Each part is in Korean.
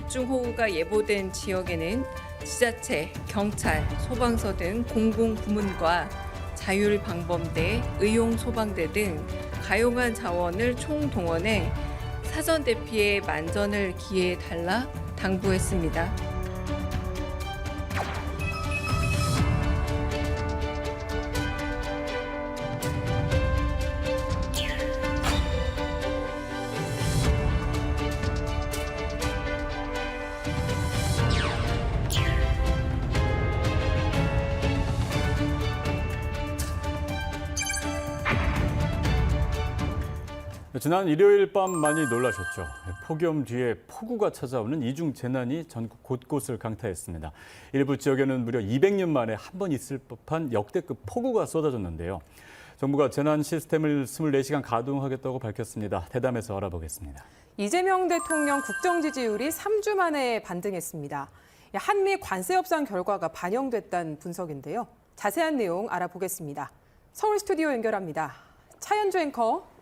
집중호우가 예보된 지역에는 지자체, 경찰, 소방서 등 공공부문과 자율방범대, 의용소방대 등 가용한 자원을 총동원해 사전 대피에 만전을 기해에 달라 당부했습니다. 지난 일요일 밤 많이 놀라셨죠. 폭염 뒤에 폭우가 찾아오는 이중 재난이 전국 곳곳을 강타했습니다. 일부 지역에는 무려 200년 만에 한 번 있을 법한 역대급 폭우가 쏟아졌는데요. 정부가 재난 시스템을 24시간 가동하겠다고 밝혔습니다. 대담에서 알아보겠습니다. 이재명 대통령 국정 지지율이 3주 만에 반등했습니다. 한미 관세 협상 결과가 반영됐다는 분석인데요. 자세한 내용 알아보겠습니다. 서울 스튜디오 연결합니다. 차현주 앵커.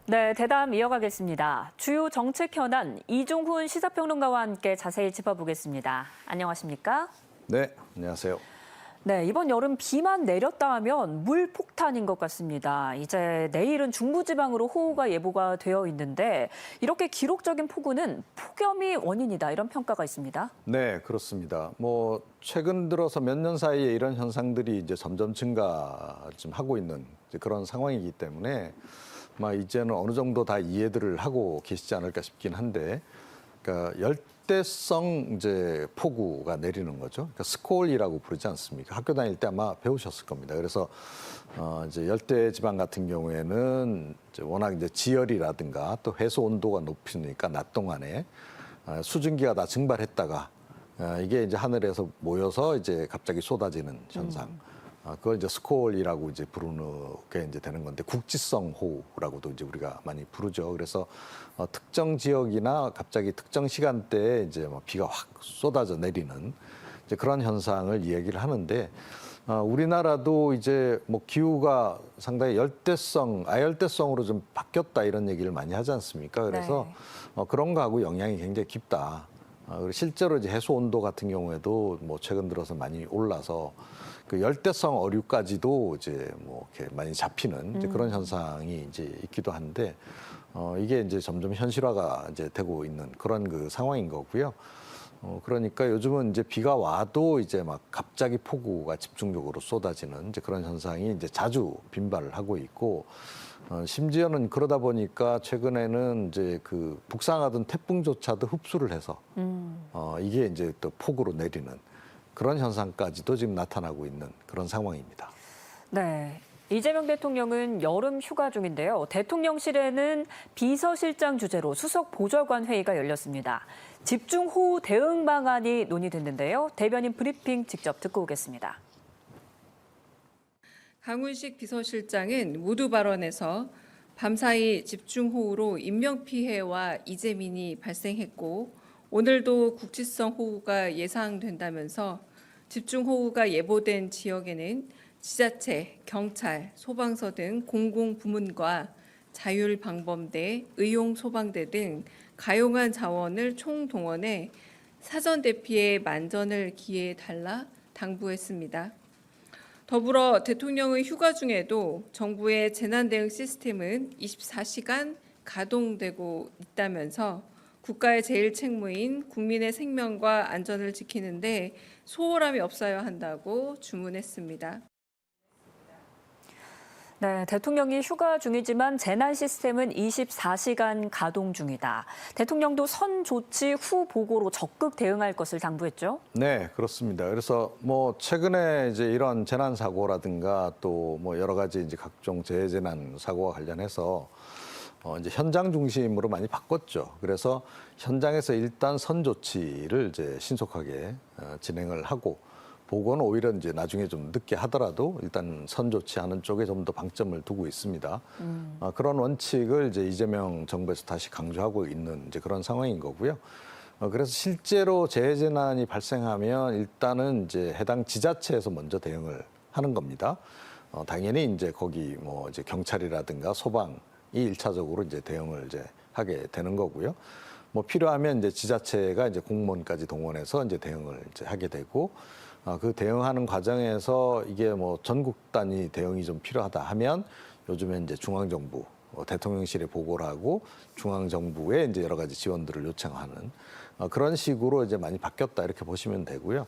네, 대담 이어가겠습니다. 주요 정책 현안 이종훈 시사평론가와 함께 자세히 짚어보겠습니다. 안녕하십니까? 네, 안녕하세요. 네, 이번 여름 비만 내렸다 하면 물폭탄인 것 같습니다. 이제 내일은 중부지방으로 호우가 예보가 되어 있는데 이렇게 기록적인 폭우는 폭염이 원인이다 이런 평가가 있습니다. 네, 그렇습니다. 최근 들어서 몇 년 사이에 이런 현상들이 이제 점점 증가 좀 하고 있는 그런 상황이기 때문에 이제는 어느 정도 다 이해들을 하고 계시지 않을까 싶긴 한데, 그러니까 열대성 이제 폭우가 내리는 거죠. 그러니까 스콜이라고 부르지 않습니까? 학교 다닐 때 아마 배우셨을 겁니다. 그래서 이제 열대 지방 같은 경우에는 이제 워낙 이제 지열이라든가 또 해수 온도가 높으니까 낮 동안에 수증기가 다 증발했다가 이게 이제 하늘에서 모여서 이제 갑자기 쏟아지는 현상. 그걸 이제 스콜이라고 이제 부르는 게 이제 되는 건데, 국지성 호우라고도 이제 우리가 많이 부르죠. 그래서 특정 지역이나 갑자기 특정 시간대에 이제 비가 확 쏟아져 내리는 이제 그런 현상을 이야기를 하는데, 우리나라도 이제 기후가 상당히 아열대성으로 좀 바뀌었다 이런 얘기를 많이 하지 않습니까? 그래서 그런 거하고 영향이 굉장히 깊다. 그리고 실제로 이제 해수 온도 같은 경우에도 최근 들어서 많이 올라서 그 열대성 어류까지도 이제 이렇게 많이 잡히는 이제 그런 현상이 이제 있기도 한데, 이게 이제 점점 현실화가 이제 되고 있는 그런 그 상황인 거고요. 그러니까 요즘은 이제 비가 와도 이제 갑자기 폭우가 집중적으로 쏟아지는 이제 그런 현상이 이제 자주 빈발을 하고 있고, 심지어는 그러다 보니까 최근에는 이제 그 북상하던 태풍조차도 흡수를 해서 이게 이제 또 폭우로 내리는 그런 현상까지도 지금 나타나고 있는 그런 상황입니다. 네. 이재명 대통령은 여름 휴가 중인데요. 대통령실에는 비서실장 주재로 수석 보좌관 회의가 열렸습니다. 집중호우 대응 방안이 논의됐는데요. 대변인 브리핑 직접 듣고 오겠습니다. 강훈식 비서실장은 모두 발언에서 밤사이 집중호우로 인명피해와 이재민이 발생했고, 오늘도 국지성 호우가 예상된다면서 집중호우가 예보된 지역에는 지자체, 경찰, 소방서 등 공공부문과 자율방범대, 의용소방대 등 가용한 자원을 총동원해 사전 대피에 만전을 기해에 달라 당부했습니다. 더불어 대통령의 휴가 중에도 정부의 재난대응 시스템은 24시간 가동되고 있다면서 국가의 제일 책무인 국민의 생명과 안전을 지키는 데 소홀함이 없어야 한다고 주문했습니다. 네, 대통령이 휴가 중이지만 재난 시스템은 24시간 가동 중이다. 대통령도 선 조치 후 보고로 적극 대응할 것을 당부했죠. 네, 그렇습니다. 그래서 최근에 이제 이런 재난 사고라든가 또 여러 가지 이제 각종 재해재난 사고와 관련해서 이제 현장 중심으로 많이 바꿨죠. 그래서 현장에서 일단 선 조치를 이제 신속하게 진행을 하고, 보고는 오히려 이제 나중에 좀 늦게 하더라도 일단 선 조치하는 쪽에 좀 더 방점을 두고 있습니다. 그런 원칙을 이제 이재명 정부에서 다시 강조하고 있는 이제 그런 상황인 거고요. 그래서 실제로 재해재난이 발생하면 일단은 이제 해당 지자체에서 먼저 대응을 하는 겁니다. 당연히 이제 거기 이제 경찰이라든가 소방이 1차적으로 이제 대응을 이제 하게 되는 거고요. 뭐 필요하면 이제 지자체가 이제 공무원까지 동원해서 이제 대응을 이제 하게 되고 그 대응하는 과정에서 이게 뭐 전국 단위 대응이 좀 필요하다 하면 요즘에 이제 중앙정부 대통령실에 보고를 하고 중앙정부에 이제 여러 가지 지원들을 요청하는 그런 식으로 이제 많이 바뀌었다 이렇게 보시면 되고요.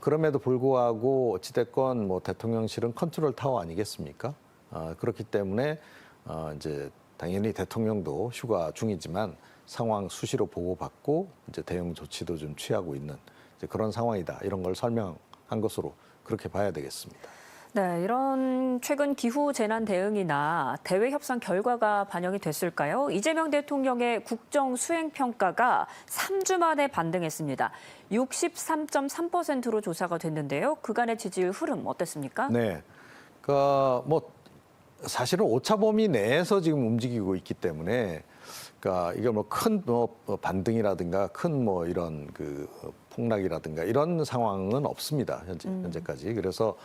그럼에도 불구하고 어찌됐건 뭐 대통령실은 컨트롤 타워 아니겠습니까? 그렇기 때문에 이제 당연히 대통령도 휴가 중이지만 상황 수시로 보고받고 이제 대응 조치도 좀 취하고 있는 이제 그런 상황이다. 이런 걸 설명한 것으로 그렇게 봐야 되겠습니다. 네, 이런 최근 기후 재난 대응이나 대외 협상 결과가 반영이 됐을까요? 이재명 대통령의 국정 수행 평가가 3주 만에 반등했습니다. 63.3%로 조사가 됐는데요. 그간의 지지율 흐름 어땠습니까? 네, 뭐 사실은 오차 범위 내에서 지금 움직이고 있기 때문에, 그러니까 이게 뭐 큰 반등이라든가 큰 뭐 이런 그 폭락이라든가 이런 상황은 없습니다. 현재까지. 그래서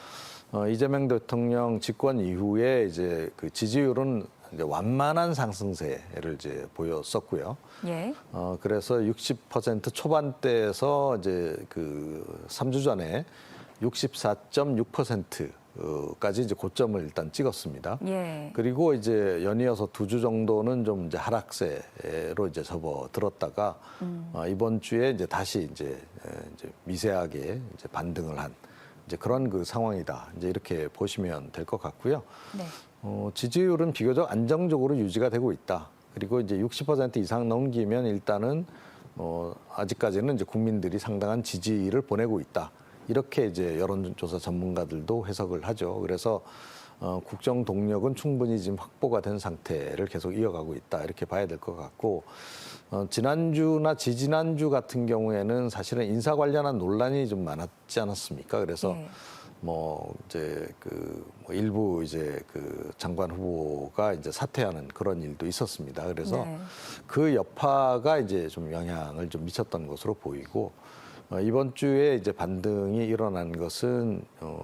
이재명 대통령 집권 이후에 이제 그 지지율은 이제 완만한 상승세를 이제 보였었고요. 예. 그래서 60% 초반대에서 이제 그 3주 전에 64.6%까지 이제 고점을 일단 찍었습니다. 예. 그리고 이제 연이어서 2주 정도는 좀 이제 하락세로 이제 접어들었다가 이번 주에 이제 다시 이제 미세하게 이제 반등을 한 이제 그런 그 상황이다. 이제 이렇게 보시면 될 것 같고요. 네. 지지율은 비교적 안정적으로 유지가 되고 있다. 그리고 이제 60% 이상 넘기면 일단은 아직까지는 이제 국민들이 상당한 지지를 보내고 있다. 이렇게 이제 여론조사 전문가들도 해석을 하죠. 그래서 국정 동력은 충분히 지금 확보가 된 상태를 계속 이어가고 있다. 이렇게 봐야 될 것 같고, 지난주나 지지난주 같은 경우에는 사실은 인사 관련한 논란이 좀 많았지 않았습니까? 그래서 예. 뭐 이제 뭐 일부 이제 그 장관 후보가 이제 사퇴하는 그런 일도 있었습니다. 그래서 네. 그 여파가 이제 좀 영향을 좀 미쳤던 것으로 보이고, 이번 주에 이제 반등이 일어난 것은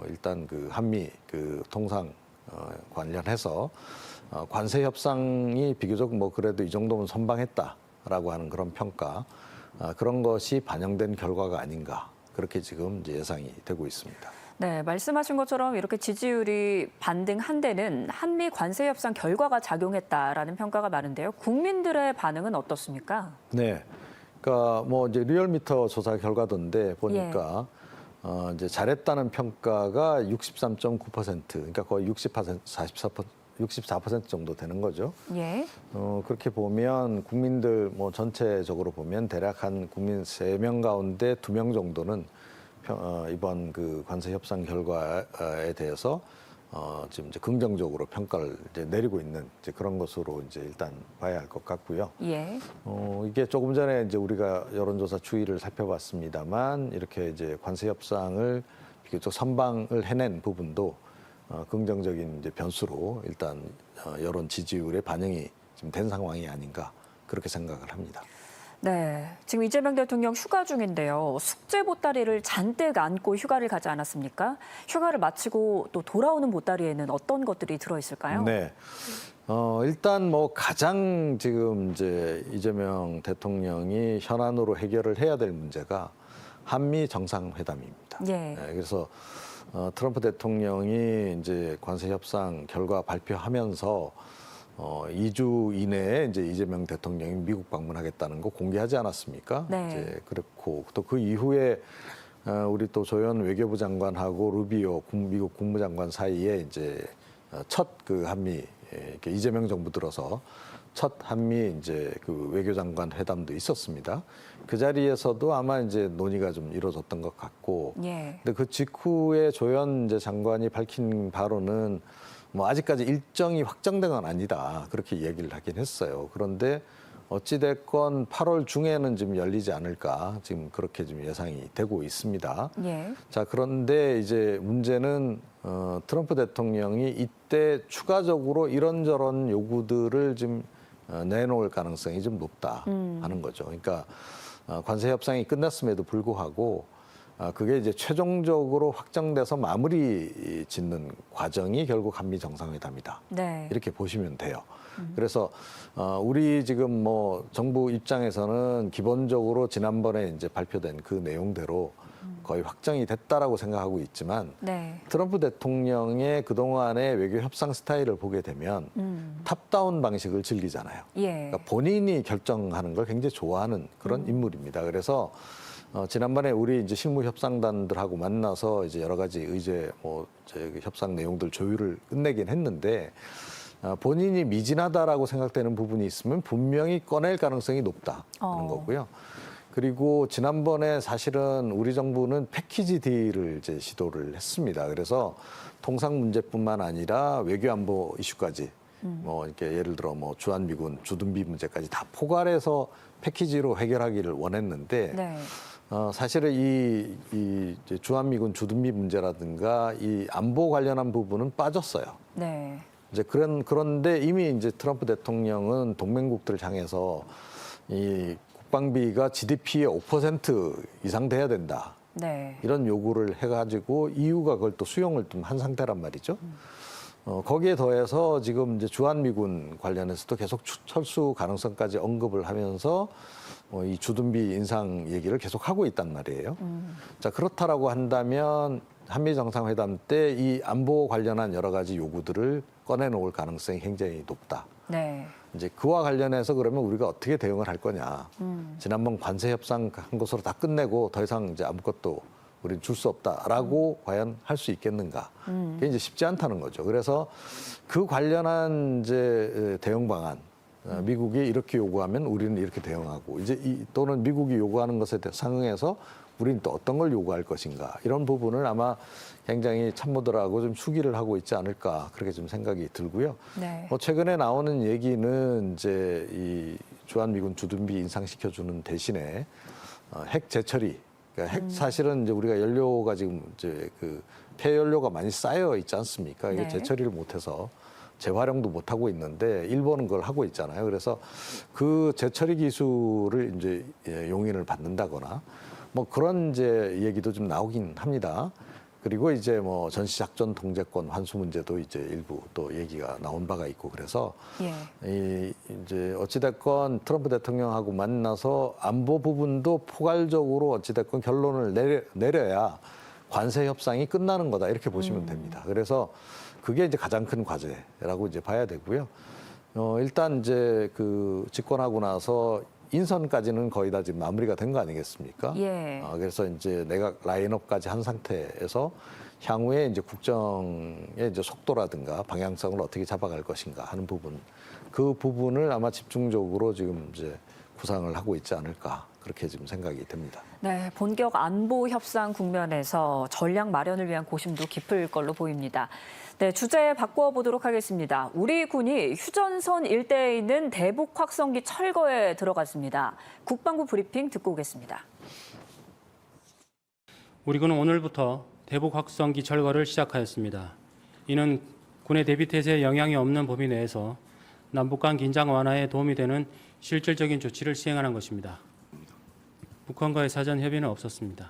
일단 그 한미 그 통상 관련해서 관세 협상이 비교적 뭐 그래도 이 정도면 선방했다라고 하는 그런 평가, 그런 것이 반영된 결과가 아닌가 그렇게 지금 이제 예상이 되고 있습니다. 네, 말씀하신 것처럼 이렇게 지지율이 반등한 데는 한미 관세 협상 결과가 작용했다라는 평가가 많은데요. 국민들의 반응은 어떻습니까? 네, 그러니까 뭐 이제 리얼미터 조사 결과던데 보니까 이제 잘했다는 평가가 63.9%, 그러니까 거의 60%, 64% 정도 되는 거죠. 예. 그렇게 보면 국민들 뭐 전체적으로 보면 대략 한 국민 3명 가운데 2명 정도는 이번 그 관세 협상 결과에 대해서 지금 이제 긍정적으로 평가를 이제 내리고 있는 이제 그런 것으로 이제 일단 봐야 할 것 같고요. 예. 이게 조금 전에 이제 우리가 여론조사 추이를 살펴봤습니다만 이렇게 이제 관세 협상을 비교적 선방을 해낸 부분도 긍정적인 이제 변수로 일단 여론 지지율에 반영이 지금 된 상황이 아닌가 그렇게 생각을 합니다. 네, 지금 이재명 대통령 휴가 중인데요. 숙제 보따리를 잔뜩 안고 휴가를 가지 않았습니까? 휴가를 마치고 또 돌아오는 보따리에는 어떤 것들이 들어있을까요? 네. 일단 뭐 가장 지금 이제 이재명 대통령이 현안으로 해결을 해야 될 문제가 한미 정상회담입니다. 예. 네, 그래서 트럼프 대통령이 이제 관세 협상 결과 발표하면서 2주 이내에 이제 이재명 대통령이 미국 방문하겠다는 거 공개하지 않았습니까? 네. 이제 그렇고 또 그 이후에 우리 또 조현 외교부 장관하고 루비오 미국 국무장관 사이에 이제 첫 그 한미 이렇게 이재명 정부 들어서 첫 한미 이제 그 외교장관 회담도 있었습니다. 그 자리에서도 아마 이제 논의가 좀 이루어졌던 것 같고, 예. 근데 그 직후에 조현 이제 장관이 밝힌 바로는 뭐 아직까지 일정이 확정된 건 아니다 그렇게 얘기를 하긴 했어요. 그런데 어찌됐건 8월 중에는 지금 열리지 않을까 지금 그렇게 좀 예상이 되고 있습니다. 예. 자, 그런데 이제 문제는 트럼프 대통령이 이때 추가적으로 이런저런 요구들을 좀 내놓을 가능성이 좀 높다 하는 거죠. 그러니까 관세 협상이 끝났음에도 불구하고 그게 이제 최종적으로 확정돼서 마무리 짓는 과정이 결국 한미 정상회담이다. 네. 이렇게 보시면 돼요. 그래서 우리 지금 뭐 정부 입장에서는 기본적으로 지난번에 이제 발표된 그 내용대로 거의 확정이 됐다라고 생각하고 있지만 네. 트럼프 대통령의 그동안의 외교 협상 스타일을 보게 되면 탑다운 방식을 즐기잖아요. 예. 그러니까 본인이 결정하는 걸 굉장히 좋아하는 그런 인물입니다. 그래서 지난번에 우리 이제 실무 협상단들하고 만나서 이제 여러 가지 의제 그 협상 내용들 조율을 끝내긴 했는데 본인이 미진하다라고 생각되는 부분이 있으면 분명히 꺼낼 가능성이 높다는 거고요. 그리고 지난번에 사실은 우리 정부는 패키지 딜을 이제 시도를 했습니다. 그래서 통상 문제뿐만 아니라 외교 안보 이슈까지 뭐 이렇게 예를 들어 뭐 주한미군 주둔비 문제까지 다 포괄해서 패키지로 해결하기를 원했는데 네. 사실은 이 이제 주한미군 주둔비 문제라든가 이 안보 관련한 부분은 빠졌어요. 네. 이제 그런데 이미 이제 트럼프 대통령은 동맹국들을 향해서 이 국방비가 GDP의 5% 이상 돼야 된다. 네. 이런 요구를 해가지고 EU가 그걸 또 수용을 좀 한 상태란 말이죠. 거기에 더해서 지금 이제 주한미군 관련해서도 계속 철수 가능성까지 언급을 하면서 이 주둔비 인상 얘기를 계속 하고 있단 말이에요. 자, 그렇다라고 한다면 한미 정상회담 때 이 안보 관련한 여러 가지 요구들을 꺼내놓을 가능성이 굉장히 높다. 네. 이제 그와 관련해서 그러면 우리가 어떻게 대응을 할 거냐. 지난번 관세 협상 한 것으로 다 끝내고 더 이상 이제 아무것도 우리는 줄 수 없다라고 과연 할 수 있겠는가. 그게 이제 쉽지 않다는 거죠. 그래서 그 관련한 이제 대응 방안. 미국이 이렇게 요구하면 우리는 이렇게 대응하고 이제 또는 미국이 요구하는 것에 상응해서 우리는 또 어떤 걸 요구할 것인가 이런 부분을 아마 굉장히 참모들하고 좀 수기를 하고 있지 않을까 그렇게 좀 생각이 들고요. 네. 최근에 나오는 얘기는 이제 이 주한미군 주둔비 인상시켜주는 대신에 핵 재처리, 그러니까 사실은 이제 우리가 연료가 지금 이제 그 폐연료가 많이 쌓여 있지 않습니까? 이게 네. 재처리를 못해서 재활용도 못 하고 있는데 일본은 그걸 하고 있잖아요. 그래서 그 재처리 기술을 이제 용인을 받는다거나 뭐 그런 이제 얘기도 좀 나오긴 합니다. 그리고 이제 뭐 전시작전 통제권 환수 문제도 이제 일부 또 얘기가 나온 바가 있고 그래서 예. 이제 어찌됐건 트럼프 대통령하고 만나서 안보 부분도 포괄적으로 어찌됐건 결론을 내려야 관세 협상이 끝나는 거다 이렇게 보시면 됩니다. 그래서 그게 이제 가장 큰 과제라고 이제 봐야 되고요. 일단 이제 그 집권하고 나서 인선까지는 거의 다 지금 마무리가 된 거 아니겠습니까? 예. 그래서 이제 내각 라인업까지 한 상태에서 향후에 이제 국정의 이제 속도라든가 방향성을 어떻게 잡아갈 것인가 하는 부분, 그 부분을 아마 집중적으로 지금 이제 구상을 하고 있지 않을까 그렇게 지금 생각이 됩니다. 네, 본격 안보 협상 국면에서 전략 마련을 위한 고심도 깊을 걸로 보입니다. 네, 주제 바꿔 보도록 하겠습니다. 우리 군이 휴전선 일대에 있는 대북 확성기 철거에 들어갔습니다. 국방부 브리핑 듣고 오겠습니다. 우리 군은 오늘부터 대북 확성기 철거를 시작하였습니다. 이는 군의 대비 태세에 영향이 없는 범위 내에서 남북 간 긴장 완화에 도움이 되는 실질적인 조치를 시행하는 것입니다. 북한과의 사전 협의는 없었습니다.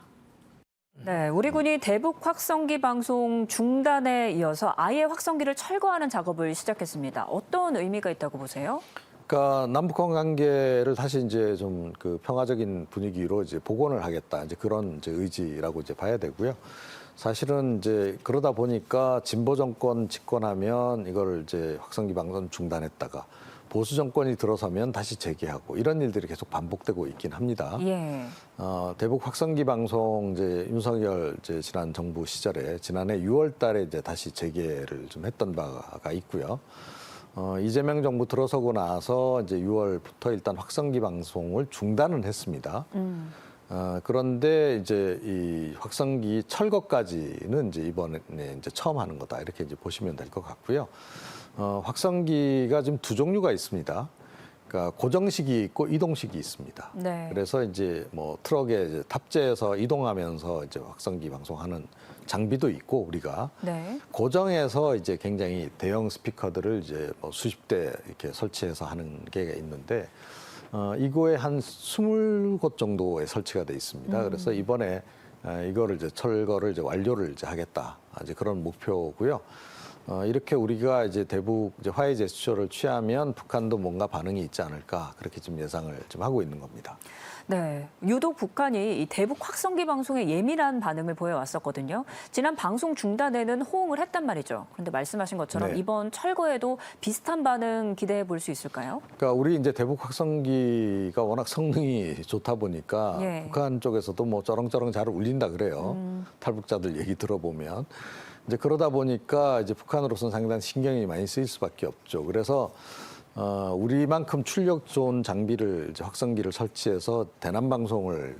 네, 우리 군이 대북 확성기 방송 중단에 이어서 아예 확성기를 철거하는 작업을 시작했습니다. 어떤 의미가 있다고 보세요? 그러니까 남북한 관계를 다시 이제 좀 그 평화적인 분위기로 이제 복원을 하겠다 이제 그런 이제 의지라고 이제 봐야 되고요. 사실은 이제 그러다 보니까 진보 정권 집권하면 이걸 이제 확성기 방송 중단했다가 보수 정권이 들어서면 다시 재개하고 이런 일들이 계속 반복되고 있긴 합니다. 예. 대북 확성기 방송 이제 윤석열 이제 지난 정부 시절에 지난해 6월달에 이제 다시 재개를 좀 했던 바가 있고요. 이재명 정부 들어서고 나서 이제 6월부터 일단 확성기 방송을 중단은 했습니다. 그런데 이제 이 확성기 철거까지는 이제 이번에 이제 처음 하는 거다 이렇게 이제 보시면 될 것 같고요. 확성기가 지금 두 종류가 있습니다. 그러니까 고정식이 있고 이동식이 있습니다. 네. 그래서 이제 뭐 트럭에 이제 탑재해서 이동하면서 이제 확성기 방송하는 장비도 있고 우리가 네. 고정해서 이제 굉장히 대형 스피커들을 이제 뭐 수십 대 이렇게 설치해서 하는 게 있는데 이거에 한 20곳 정도에 설치가 돼 있습니다. 그래서 이번에 이거를 이제 철거를 이제 완료를 이제 하겠다. 이제 그런 목표고요. 이렇게 우리가 이제 대북 이제 화해 제스처를 취하면 북한도 뭔가 반응이 있지 않을까 그렇게 좀 예상을 좀 하고 있는 겁니다. 네, 유독 북한이 이 대북 확성기 방송에 예민한 반응을 보여왔었거든요. 지난 방송 중단에는 호응을 했단 말이죠. 그런데 말씀하신 것처럼 네. 이번 철거에도 비슷한 반응 기대해 볼 수 있을까요? 그러니까 우리 이제 대북 확성기가 워낙 성능이 좋다 보니까 예. 북한 쪽에서도 뭐 쩌렁쩌렁 잘 울린다 그래요. 탈북자들 얘기 들어보면 이제 그러다 보니까 이제 북한으로서는 상당히 신경이 많이 쓰일 수밖에 없죠. 그래서 우리만큼 출력 좋은 장비를 이제 확성기를 설치해서 대남 방송을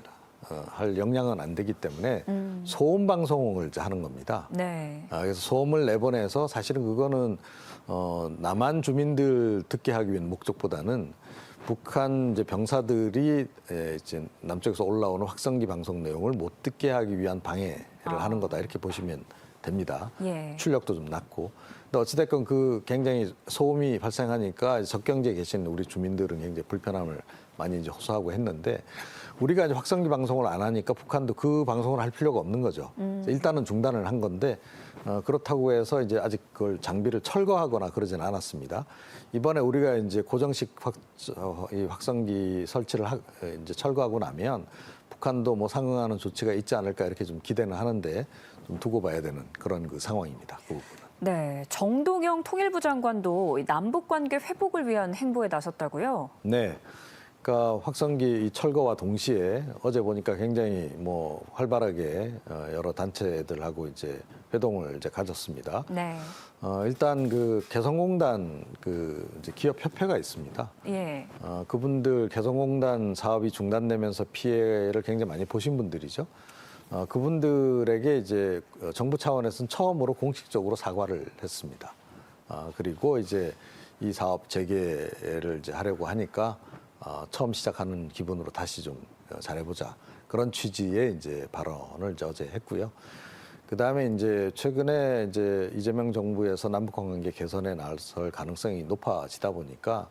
할 역량은 안 되기 때문에 소음 방송을 이제 하는 겁니다. 네. 그래서 소음을 내보내서 사실은 그거는 남한 주민들 듣게 하기 위한 목적보다는 북한 이제 병사들이 이제 남쪽에서 올라오는 확성기 방송 내용을 못 듣게 하기 위한 방해를 하는 거다 이렇게 보시면 됩니다. 예. 출력도 좀 낮고. 근데 어찌됐건 그 굉장히 소음이 발생하니까 적경지에 계신 우리 주민들은 굉장히 불편함을 많이 이제 호소하고 했는데 우리가 이제 확성기 방송을 안 하니까 북한도 그 방송을 할 필요가 없는 거죠. 일단은 중단을 한 건데 그렇다고 해서 이제 아직 그걸 장비를 철거하거나 그러진 않았습니다. 이번에 우리가 이제 고정식 이 확성기 설치를 이제 철거하고 나면 북한도 뭐 상응하는 조치가 있지 않을까 이렇게 좀 기대는 하는데 좀 두고 봐야 되는 그런 그 상황입니다. 그 부분은. 네, 정동영 통일부 장관도 남북 관계 회복을 위한 행보에 나섰다고요? 네. 그러니까 확성기 이 철거와 동시에 어제 보니까 굉장히 뭐 활발하게 여러 단체들하고 이제 회동을 이제 가졌습니다. 네. 일단 그 개성공단 그 이제 기업 협회가 있습니다. 예. 그분들 개성공단 사업이 중단되면서 피해를 굉장히 많이 보신 분들이죠. 그분들에게 이제 정부 차원에서는 처음으로 공식적으로 사과를 했습니다. 그리고 이제 이 사업 재개를 이제 하려고 하니까 처음 시작하는 기분으로 다시 좀 잘해보자 그런 취지의 이제 발언을 이제 어제 했고요. 그 다음에 이제 최근에 이제 이재명 정부에서 남북관계 개선에 나설 가능성이 높아지다 보니까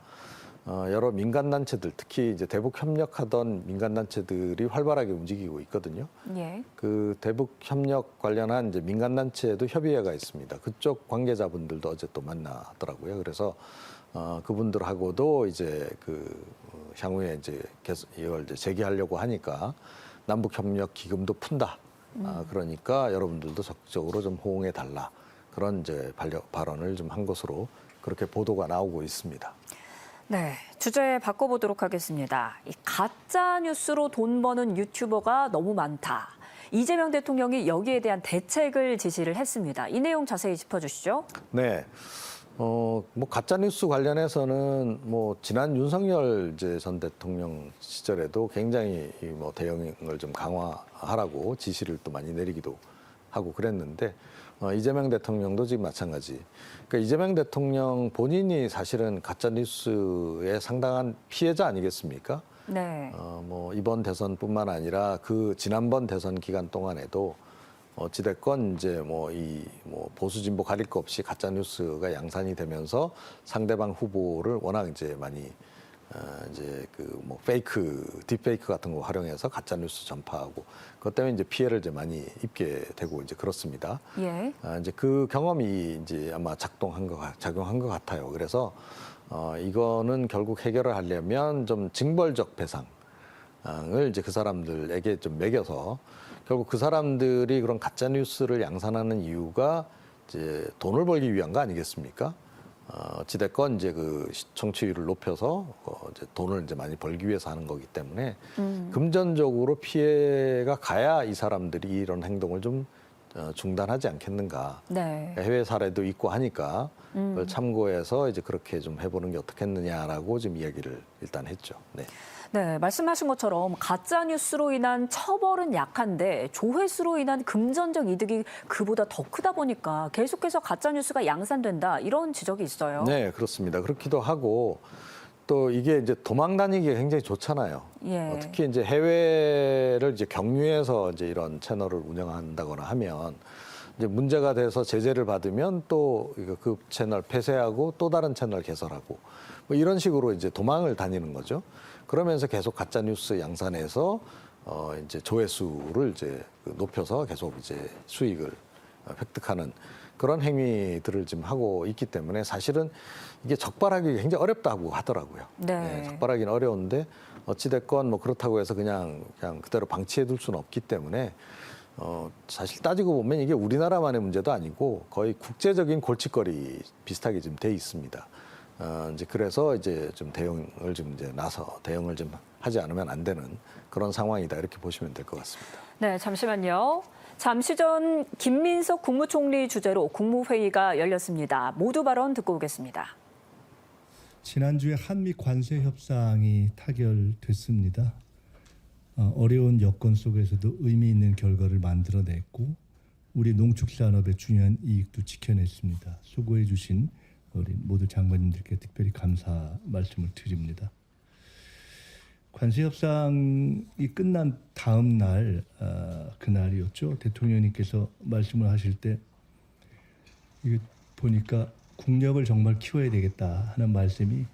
여러 민간단체들 특히 이제 대북 협력하던 민간단체들이 활발하게 움직이고 있거든요. 예. 그 대북 협력 관련한 이제 민간단체에도 협의회가 있습니다. 그쪽 관계자분들도 어제 또 만나더라고요. 그래서 그분들하고도 이제 그 향후에 이제 계속 이걸 이제 재개하려고 하니까 남북 협력 기금도 푼다. 그러니까 여러분들도 적극적으로 좀 호응해 달라. 그런 이제 발언을 좀 한 것으로 그렇게 보도가 나오고 있습니다. 네, 주제 바꿔보도록 하겠습니다. 이 가짜 뉴스로 돈 버는 유튜버가 너무 많다. 이재명 대통령이 여기에 대한 대책을 지시를 했습니다. 이 내용 자세히 짚어주시죠. 네. 뭐 가짜 뉴스 관련해서는 뭐 지난 윤석열 이제 전 대통령 시절에도 굉장히 뭐 대응을 좀 강화하라고 지시를 또 많이 내리기도 하고 그랬는데 이재명 대통령도 지금 마찬가지. 그러니까 이재명 대통령 본인이 사실은 가짜 뉴스의 상당한 피해자 아니겠습니까? 네. 뭐 이번 대선뿐만 아니라 그 지난번 대선 기간 동안에도 어찌됐건 이제 뭐 보수 진보 가릴 거 없이 가짜 뉴스가 양산이 되면서 상대방 후보를 워낙 이제 많이 이제 그 뭐 딥페이크 같은 거 활용해서 가짜 뉴스 전파하고 그것 때문에 이제 피해를 이제 많이 입게 되고 이제 그렇습니다. 예. 이제 그 경험이 이제 아마 작용한 것 같아요. 그래서 이거는 결국 해결을 하려면 좀 징벌적 배상을 이제 그 사람들에게 좀 매겨서 결국 그 사람들이 그런 가짜 뉴스를 양산하는 이유가 이제 돈을 벌기 위한 거 아니겠습니까? 어찌됐건 이제 그 시청취율을 높여서 이제 돈을 이제 많이 벌기 위해서 하는 거기 때문에 금전적으로 피해가 가야 이 사람들이 이런 행동을 좀 중단하지 않겠는가. 네. 해외 사례도 있고 하니까 그걸 참고해서 이제 그렇게 좀 해보는 게 어떻겠느냐라고 지금 이야기를 일단 했죠. 네. 네, 말씀하신 것처럼 가짜 뉴스로 인한 처벌은 약한데 조회수로 인한 금전적 이득이 그보다 더 크다 보니까 계속해서 가짜 뉴스가 양산된다 이런 지적이 있어요. 네, 그렇습니다. 그렇기도 하고 또 이게 이제 도망 다니기가 굉장히 좋잖아요. 예. 특히 이제 해외를 이제 경유해서 이제 이런 채널을 운영한다거나 하면 이제 문제가 돼서 제재를 받으면 또 그 채널 폐쇄하고 또 다른 채널 개설하고 뭐 이런 식으로 이제 도망을 다니는 거죠. 그러면서 계속 가짜 뉴스 양산해서 이제 조회수를 이제 높여서 계속 이제 수익을 획득하는 그런 행위들을 지금 하고 있기 때문에 사실은 이게 적발하기 굉장히 어렵다고 하더라고요. 네. 적발하기는 어려운데 어찌됐건 뭐 그렇다고 해서 그냥 그대로 방치해둘 수는 없기 때문에 사실 따지고 보면 이게 우리나라만의 문제도 아니고 거의 국제적인 골칫거리 비슷하게 지금 돼 있습니다. 이제 그래서 이제 좀 대응을 좀 이제 나서 대응을 좀 하지 않으면 안 되는 그런 상황이다 이렇게 보시면 될 것 같습니다. 네, 잠시만요. 잠시 전 김민석 국무총리 주재로 국무회의가 열렸습니다. 모두 발언 듣고 오겠습니다. 지난주에 한미 관세 협상이 타결됐습니다. 어려운 여건 속에서도 의미 있는 결과를 만들어냈고 우리 농축산업의 중요한 이익도 지켜냈습니다. 수고해 주신 우리 모두 장관님들께 특별히 감사 말씀을 드립니다. 관세 협상이 끝난 다음 날 그날이었죠. 대통령님께서 말씀을 하실 때 이게 보니까 국력을 정말 키워야 되겠다 하는 말씀이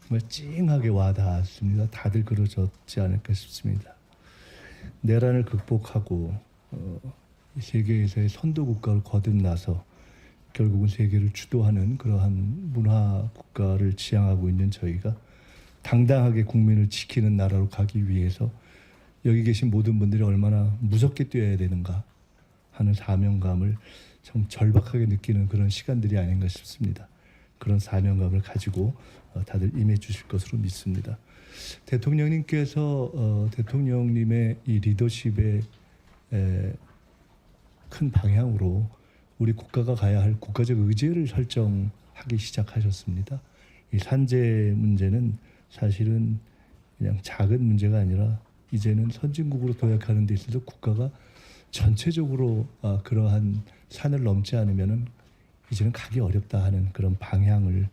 정말 찡하게 와닿았습니다. 다들 그러셨지 않을까 싶습니다. 내란을 극복하고 세계에서의 선도 국가를 거듭나서 결국은 세계를 주도하는 그러한 문화 국가를 지향하고 있는 저희가 당당하게 국민을 지키는 나라로 가기 위해서 여기 계신 모든 분들이 얼마나 무섭게 뛰어야 되는가 하는 사명감을 좀 절박하게 느끼는 그런 시간들이 아닌가 싶습니다. 그런 사명감을 가지고 다들 임해 주실 것으로 믿습니다. 대통령님께서 대통령님의 이 리더십의 큰 방향으로 우리 국가가 가야 할 국가적 의제를 설정하기 시작하셨습니다. 이 산재 문제는 사실은 그냥 작은 문제가 아니라 이제는 선진국으로 도약하는 데 있어서 국가가 전체적으로 그러한 산을 넘지 않으면은 이제는 가기 어렵다 하는 그런 방향을,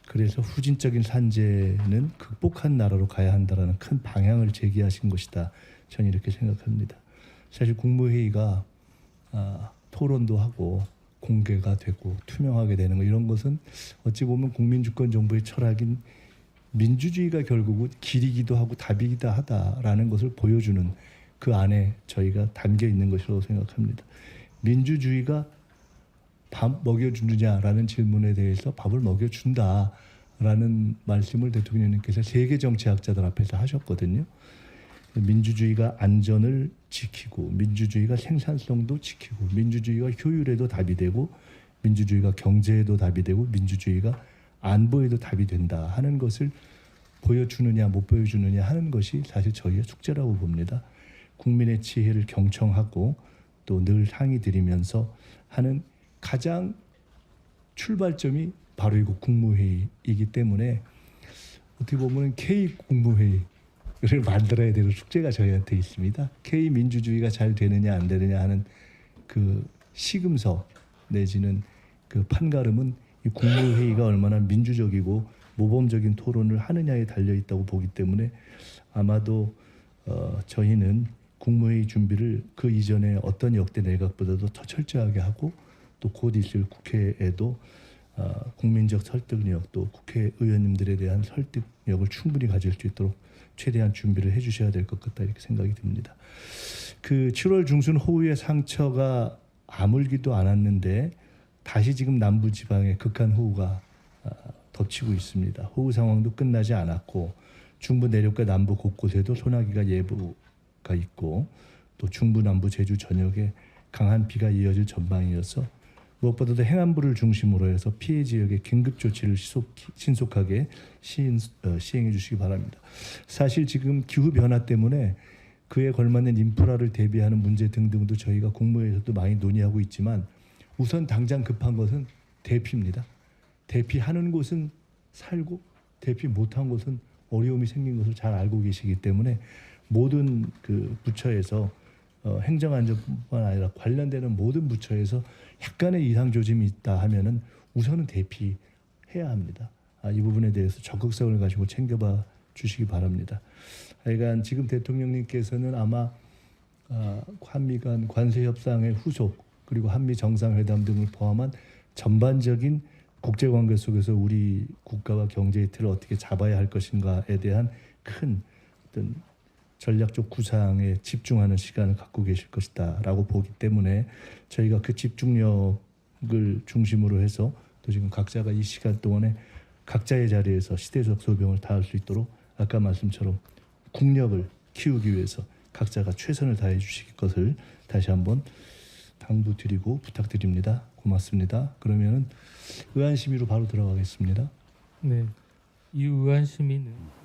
그래서 후진적인 산재는 극복한 나라로 가야 한다라는 큰 방향을 제기하신 것이다. 저는 이렇게 생각합니다. 사실 국무회의가 토론도 하고 공개가 되고 투명하게 되는 거, 이런 것은 어찌 보면 국민주권 정부의 철학인 민주주의가 결국은 길이기도 하고 답이기도 하다라는 것을 보여주는 그 안에 저희가 담겨 있는 것이라고 생각합니다. 민주주의가 밥 먹여주느냐라는 질문에 대해서 밥을 먹여준다라는 말씀을 대통령님께서 세계 정치학자들 앞에서 하셨거든요. 민주주의가 안전을 지키고, 민주주의가 생산성도 지키고, 민주주의가 효율에도 답이 되고, 민주주의가 경제에도 답이 되고, 민주주의가 안보에도 답이 된다 하는 것을 보여주느냐 못 보여주느냐 하는 것이 사실 저희의 숙제라고 봅니다. 국민의 지혜를 경청하고 또 늘 상의 드리면서 하는 가장 출발점이 바로 이거 국무회의이기 때문에 어떻게 보면 K 국무회의를 만들어야 되는 숙제가 저희한테 있습니다. K 민주주의가 잘 되느냐 안 되느냐 하는 그 시금석 내지는 그 판가름은 이 국무회의가 얼마나 민주적이고 모범적인 토론을 하느냐에 달려 있다고 보기 때문에 아마도 저희는 국무회의 준비를 그 이전에 어떤 역대 내각보다도 더 철저하게 하고 또 곧 있을 국회에도 국민적 설득력 또 국회의원님들에 대한 설득력을 충분히 가질 수 있도록 최대한 준비를 해주셔야 될 것 같다 이렇게 생각이 듭니다. 그 7월 중순 호우의 상처가 아물기도 않았는데 다시 지금 남부지방에 극한 호우가 덮치고 있습니다. 호우 상황도 끝나지 않았고 중부 내륙과 남부 곳곳에도 소나기가 예보가 있고 또 중부 남부 제주 전역에 강한 비가 이어질 전망이어서 무엇보다도 행안부를 중심으로 해서 피해 지역의 긴급 조치를 신속하게 시행해 주시기 바랍니다. 사실 지금 기후 변화 때문에 그에 걸맞는 인프라를 대비하는 문제 등등도 저희가 국무회의에서도 많이 논의하고 있지만 우선 당장 급한 것은 대피입니다. 대피하는 곳은 살고 대피 못한 곳은 어려움이 생긴 것을 잘 알고 계시기 때문에 모든 그 부처에서 행정안전뿐만 아니라 관련되는 모든 부처에서 약간의 이상 조짐이 있다 하면은 우선은 대피해야 합니다. 이 부분에 대해서 적극성을 가지고 챙겨봐 주시기 바랍니다. 하여간 지금 대통령님께서는 아마 한미 간 관세 협상의 후속 그리고 한미 정상회담 등을 포함한 전반적인 국제관계 속에서 우리 국가와 경제의 틀을 어떻게 잡아야 할 것인가에 대한 큰 어떤 전략적 구상에 집중하는 시간을 갖고 계실 것이다라고 보기 때문에 저희가 그 집중력을 중심으로 해서 또 지금 각자가 이 시간 동안에 각자의 자리에서 시대적 소병을 다할 수 있도록 아까 말씀처럼 국력을 키우기 위해서 각자가 최선을 다해 주실 것을 다시 한번 당부드리고 부탁드립니다. 고맙습니다. 그러면은 의안심의로 바로 들어가겠습니다. 네, 이 의안심의는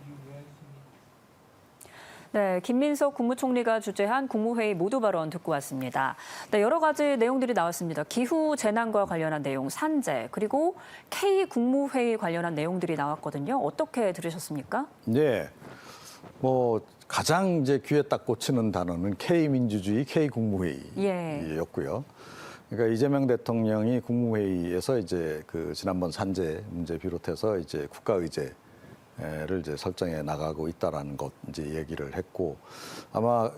네, 김민석 국무총리가 주재한 국무회의 모두 발언 듣고 왔습니다. 네, 여러 가지 내용들이 나왔습니다. 기후 재난과 관련한 내용, 산재, 그리고 K 국무회의 관련한 내용들이 나왔거든요. 어떻게 들으셨습니까? 네, 뭐 가장 이제 귀에 딱 꽂히는 단어는 K 민주주의, K 국무회의였고요. 그러니까 이재명 대통령이 국무회의에서 이제 그 지난번 산재 문제 비롯해서 이제 국가의제를 이제 설정해 나가고 있다라는 것 이제 얘기를 했고 아마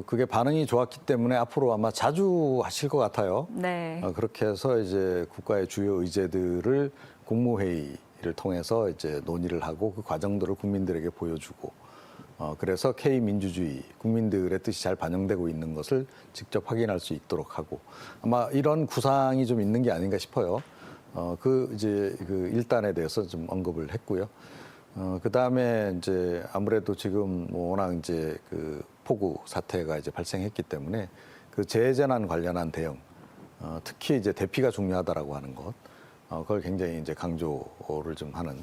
그게 반응이 좋았기 때문에 앞으로 아마 자주 하실 것 같아요. 네. 그렇게 해서 이제 국가의 주요 의제들을 국무회의를 통해서 이제 논의를 하고 그 과정들을 국민들에게 보여주고 그래서 K 민주주의 국민들의 뜻이 잘 반영되고 있는 것을 직접 확인할 수 있도록 하고 아마 이런 구상이 좀 있는 게 아닌가 싶어요. 그 이제 그 일단에 대해서 좀 언급을 했고요. 그 다음에 이제 아무래도 지금 뭐 워낙 이제 그 폭우 사태가 이제 발생했기 때문에 그 재해재난 관련한 대응, 특히 이제 대피가 중요하다라고 하는 것, 그걸 굉장히 이제 강조를 좀 하는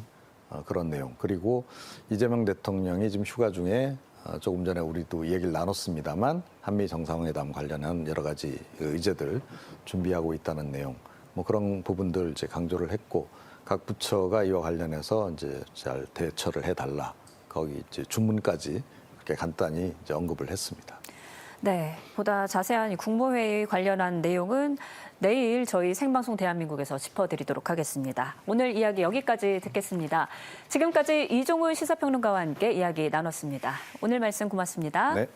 그런 내용. 그리고 이재명 대통령이 지금 휴가 중에 조금 전에 우리도 얘기를 나눴습니다만 한미 정상회담 관련한 여러 가지 의제들 준비하고 있다는 내용. 뭐 그런 부분들 이제 강조를 했고 각 부처가 이와 관련해서 이제 잘 대처를 해달라. 거기 이제 주문까지 그렇게 간단히 이제 언급을 했습니다. 네, 보다 자세한 이 국무회의 관련한 내용은 내일 저희 생방송 대한민국에서 짚어드리도록 하겠습니다. 오늘 이야기 여기까지 듣겠습니다. 지금까지 이종훈 시사평론가와 함께 이야기 나눴습니다. 오늘 말씀 고맙습니다. 네.